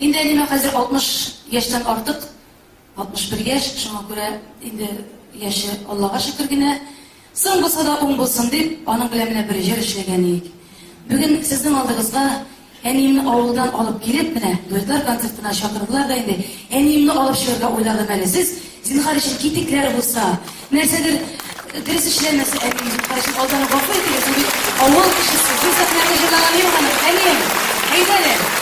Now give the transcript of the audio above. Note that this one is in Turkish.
Indi elime hazır 60 yaştan artık, 61 yaş, şuna göre indi yaşı Allah'a şükür yine. Son bolsa da on bolsun deyip, onun bilemine bir yer işlegeniyik. Bugün sizin aldığınızda enimni avuldan alıp gelip bine, duydlar konsertine şakırdılar da indi. Enimni alıp şöyle oyladım hele siz. Zinhar için gitikleri bulsa, nersedir ders işlemesi enimni karışık aldanı bakı etiniz. Avul kişisi, bu sefer de jırlananıyım hanım, enim, eydele.